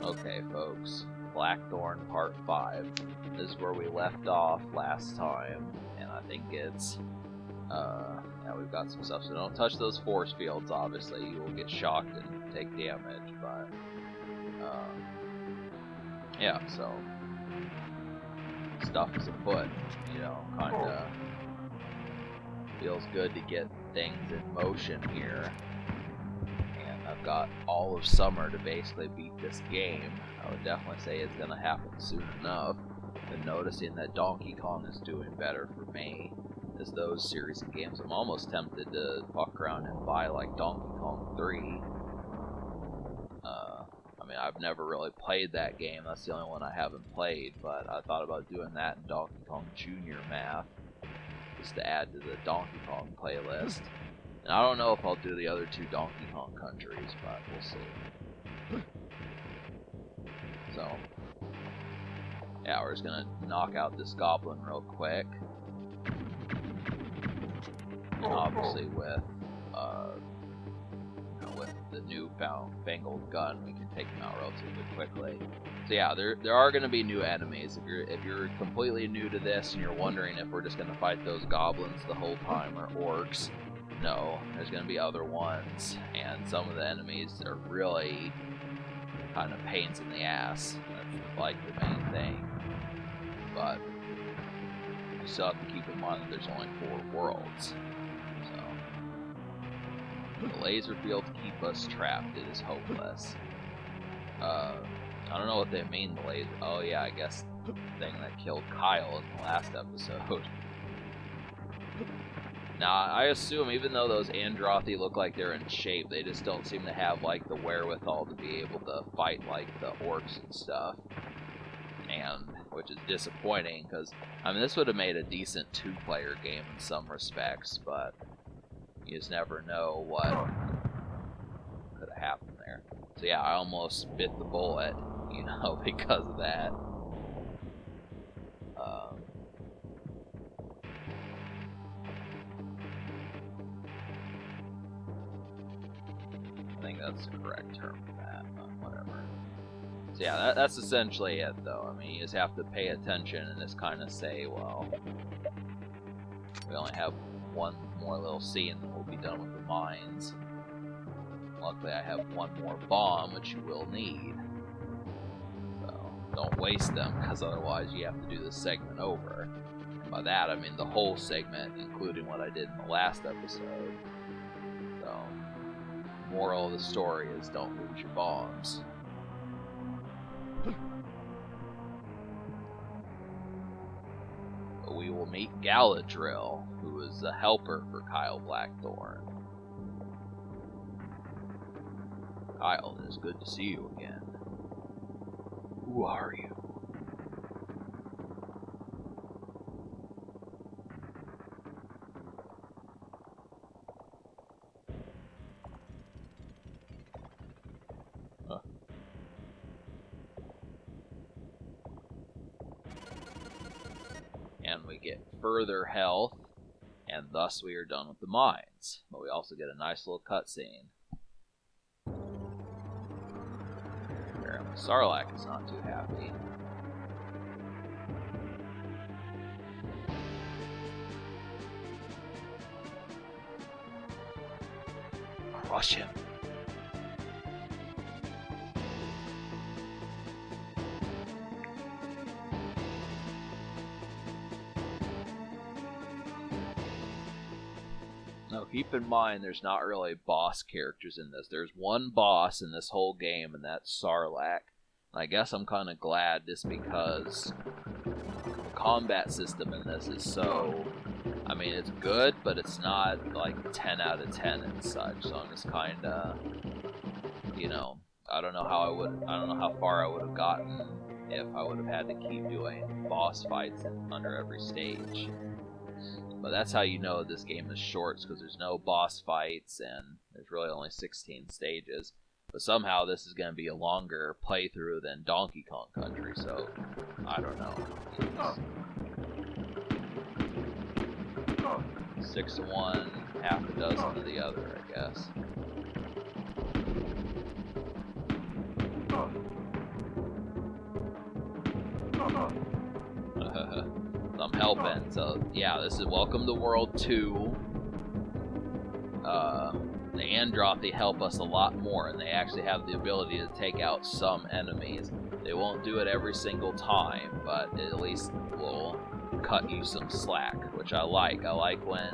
Okay, folks. Blackthorne Part 5. This is where we left off last time, and I think it's, yeah, we've got some stuff, so don't touch those force fields, obviously. You will get shocked and take damage, but, yeah, so, stuff is afoot, you know, kinda feels good to get things in motion here. I've got all of summer to basically beat this game. I would definitely say it's going to happen soon enough. Been noticing that Donkey Kong is doing better for me as those series of games. I'm almost tempted to fuck around and buy like Donkey Kong 3. I mean, I've never really played that game. That's the only one I haven't played, but I thought about doing that in Donkey Kong Jr. Math just to add to the Donkey Kong playlist. And I don't know if I'll do the other two Donkey Kong countries, but we'll see. So, yeah, we're just gonna knock out this goblin real quick. And obviously with the new fangled gun, we can take them out relatively quickly. So yeah, there are gonna be new enemies. If you're completely new to this and you're wondering if we're just gonna fight those goblins the whole time or orcs, no, there's going to be other ones, and some of the enemies are really kind of pains in the ass. That's like the main thing. But you still have to keep in mind that there's only 4 worlds. So the laser fields keep us trapped. It is hopeless. I don't know what they mean, the laser. Oh yeah, I guess the thing that killed Kyle in the last episode. Now, I assume even though those Androthi look like they're in shape, they just don't seem to have, like, the wherewithal to be able to fight, like, the orcs and stuff. And, which is disappointing, because, I mean, this would have made a decent 2-player game in some respects, but you just never know what could have happened there. So yeah, I almost bit the bullet, you know, because of that. I think that's the correct term for that, but whatever. So yeah, that's essentially it, though. I mean, you just have to pay attention and just kind of say, well, we only have one more little scene and then we'll be done with the mines. Luckily, I have one more bomb, which you will need. So don't waste them, because otherwise you have to do this segment over. And by that, I mean the whole segment, including what I did in the last episode. So, moral of the story is don't lose your bombs. But we will meet Galadriel, who is a helper for Kyle Blackthorne. Kyle, it is good to see you again. Who are you? And we get further health, and thus we are done with the mines. But we also get a nice little cutscene. Apparently Sarlacc is not too happy. Crush him. Now, keep in mind, there's not really boss characters in this. There's one boss in this whole game, and that's Sarlacc. And I guess I'm kind of glad just because the combat system in this is so... I mean, it's good, but it's not like 10 out of 10 and such. So I'm just kind of, you know, I don't know how far I would have gotten if I would have had to keep doing boss fights under every stage. But that's how you know this game is short, because there's no boss fights and there's really only 16 stages. But somehow this is going to be a longer playthrough than Donkey Kong Country, so I don't know. 6 to 1, half a dozen to the other, I guess. helping. So yeah, this is Welcome to World 2. The Androthi help us a lot more, and they actually have the ability to take out some enemies. They won't do it every single time, but it at least will cut you some slack, which I like. I like when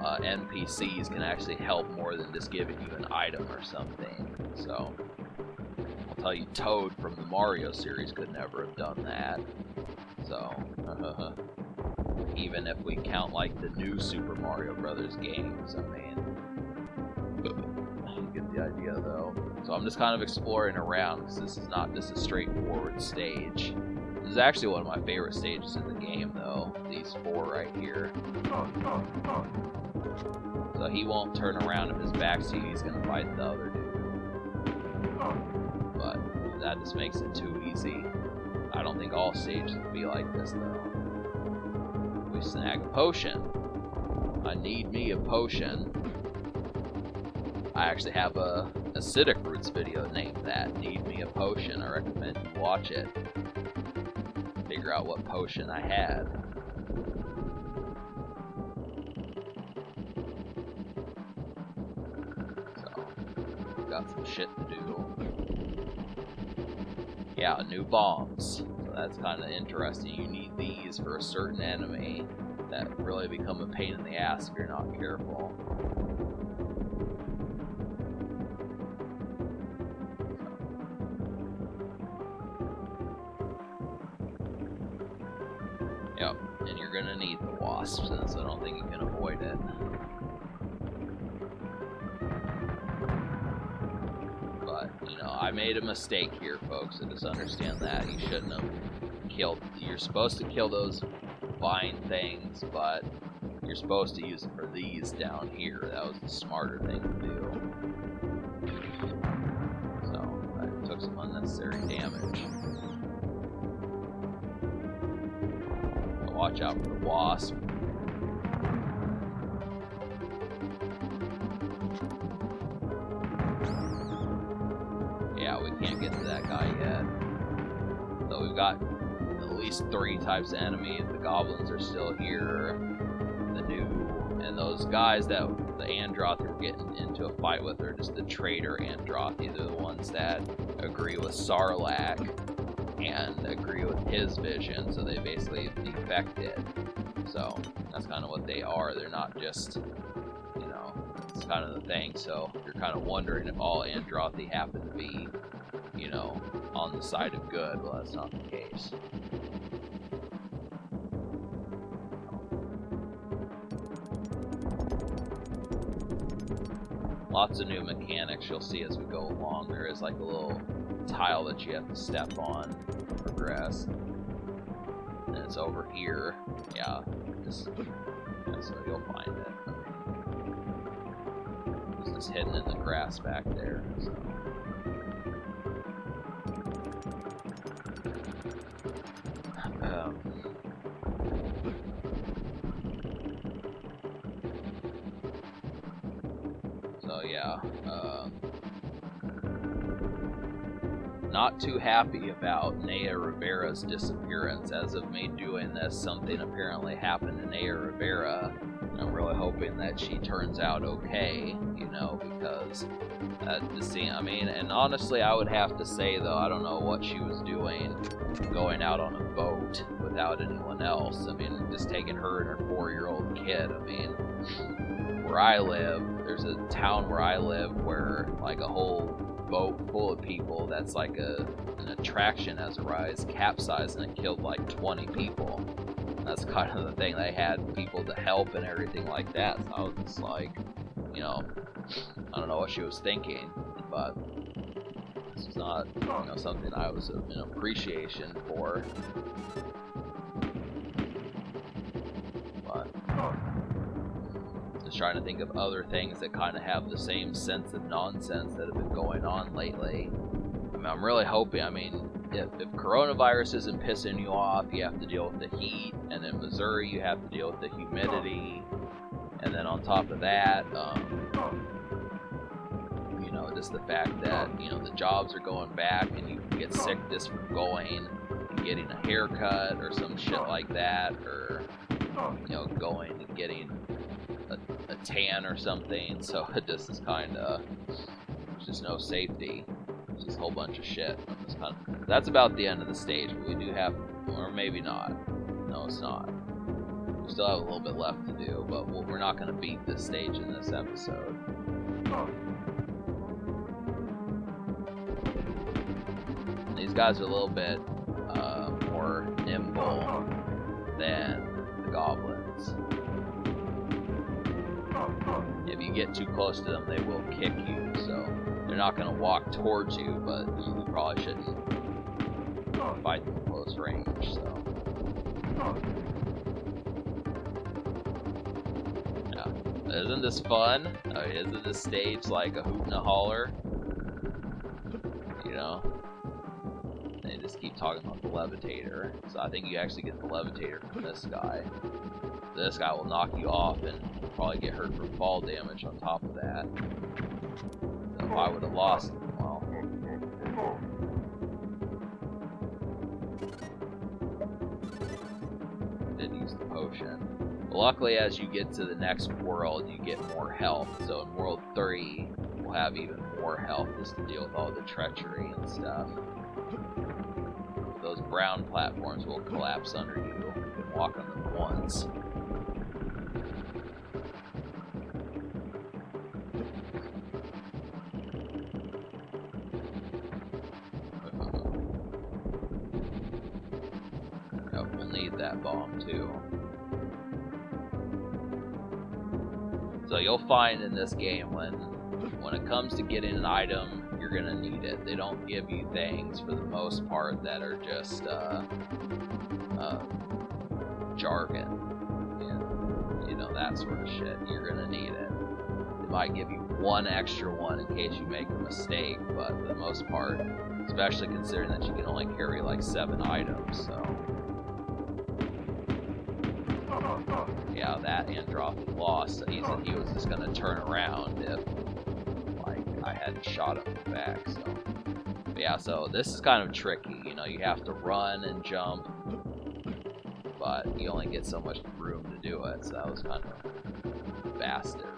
NPCs can actually help more than just giving you an item or something. So I'll tell you, Toad from the Mario series could never have done that. So even if we count like the new Super Mario Brothers games, I mean, you get the idea though. So I'm just kind of exploring around, because this is not just a straightforward stage. This is actually one of my favorite stages in the game though, these 4 right here. So he won't turn around if his back's to you, he's gonna fight the other dude. But that just makes it too easy. I don't think all stages would be like this though. We snag a potion. I need me a potion. I actually have a Acidic Roots video named that, Need Me a Potion. I recommend you watch it. Figure out what potion I had. So, got some shit to do. Yeah, new bombs. So that's kind of interesting. You need these for a certain enemy that really become a pain in the ass if you're not careful. Yep, and you're gonna need the wasps, so I don't think you can avoid it. But, you know, I made a mistake here, folks, so just understand that. You shouldn't have killed... You're supposed to kill those vine things, but you're supposed to use it for these down here. That was the smarter thing to do. So, I took some unnecessary damage. Watch out for the wasp. Yeah, we can't get to that guy yet. So we've got at least 3 types of enemies. The goblins are still here. The new... And those guys that the Androthi were getting into a fight with are just the traitor Androthi. They're the ones that agree with Sarlacc and agree with his vision, so they basically defected. So that's kind of what they are. They're not just, you know, it's kind of the thing. So you're kind of wondering if all Androthi happen to be, you know, on the side of good. Well, that's not the case. Lots of new mechanics you'll see as we go along. There is like a little tile that you have to step on to progress. And it's over here. Yeah, so you'll find it. It's just hidden in the grass back there. So yeah, not too happy about Naya Rivera's disappearance. As of me doing this, something apparently happened to Naya Rivera. I'm really hoping that she turns out okay, you know, because I mean, and honestly, I would have to say, though, I don't know what she was doing going out on a boat without anyone else. I mean, just taking her and her 4-year-old kid. I mean, where I live, there's a town where I live where, like, a whole boat full of people that's like an attraction has arisen, capsized, and it killed like 20 people. That's kind of the thing. They had people to help and everything like that. So I was just like, you know, I don't know what she was thinking, but this is not, you know, something I was in appreciation for. But just trying to think of other things that kind of have the same sense of nonsense that have been going on lately. I mean, I'm really hoping, I mean, if coronavirus isn't pissing you off, you have to deal with the heat, and in Missouri you have to deal with the humidity, and then on top of that, you know, just the fact that, you know, the jobs are going back and you can get sick just from going, getting a haircut or some shit like that, or going and getting a tan or something. So it just is kind of, there's just no safety. It's just a whole bunch of shit. That's about the end of the stage, but we do have, or maybe not. No, it's not. We still have a little bit left to do, but we're not going to beat this stage in this episode. These guys are a little bit more nimble than the goblins. If you get too close to them, they will kick you, so they're not going to walk towards you, but you probably shouldn't fight them at close range, so. Yeah. Isn't this fun? Isn't this stage like a hoot and a holler? They just keep talking about the levitator. So I think you actually get the levitator from this guy. This guy will knock you off and probably get hurt from fall damage on top of that. So if I would have lost, well. Did use the potion. But luckily, as you get to the next world, you get more health. So in World 3, we'll have even more health just to deal with all the treachery and stuff. Those brown platforms will collapse under you. You can walk on them once. Oh, we'll need that bomb too. So you'll find in this game when it comes to getting an item, you're gonna need it. They don't give you things for the most part that are just jargon and that sort of shit. You're gonna need it. They might give you one extra one in case you make a mistake, but for the most part, especially considering that you can only carry like 7 items, so yeah, that Androth lost. So he said he was just gonna turn around if I hadn't shot him in the back, so. But yeah, so this is kind of tricky, you have to run and jump, but you only get so much room to do it, so that was kind of a bastard.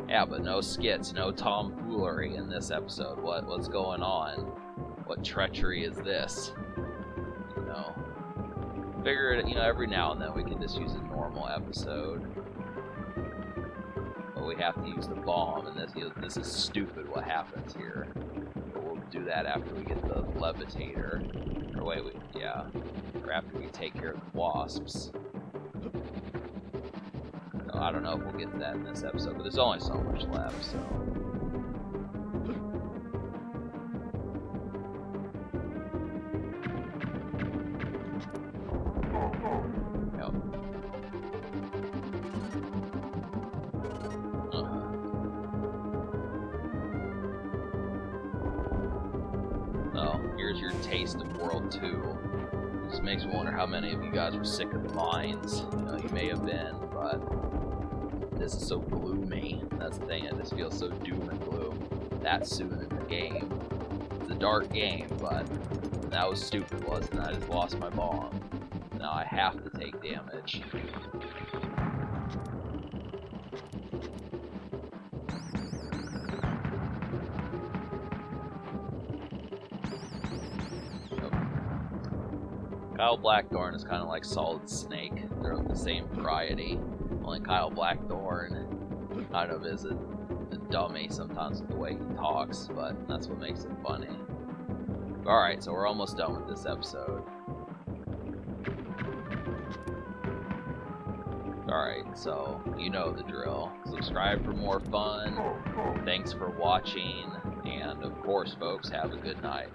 Yeah, but no skits, no tomfoolery in this episode. What's going on? What treachery is this? Figure it, every now and then we can just use a normal episode. But we have to use the bomb, and this is stupid what happens here. But we'll do that after we get the levitator. Or wait, or after we take care of the wasps. I don't know if we'll get to that in this episode, but there's only so much left, so. Yep. Oh, here's your taste of World 2. Just makes me wonder how many of you guys were sick of the mines. You may have been, but this is so gloomy. That's the thing, it just feels so doom and gloom that soon in the game. It's a dark game, but that was stupid, wasn't it? I just lost my bomb. Now I have to take damage. Kyle Blackthorne is kind of like Solid Snake. They're of the same variety. Only Kyle Blackthorne kind of is a dummy sometimes with the way he talks, but that's what makes it funny. Alright, so we're almost done with this episode. Alright, so you know the drill. Subscribe for more fun. Thanks for watching, and of course, folks, have a good night.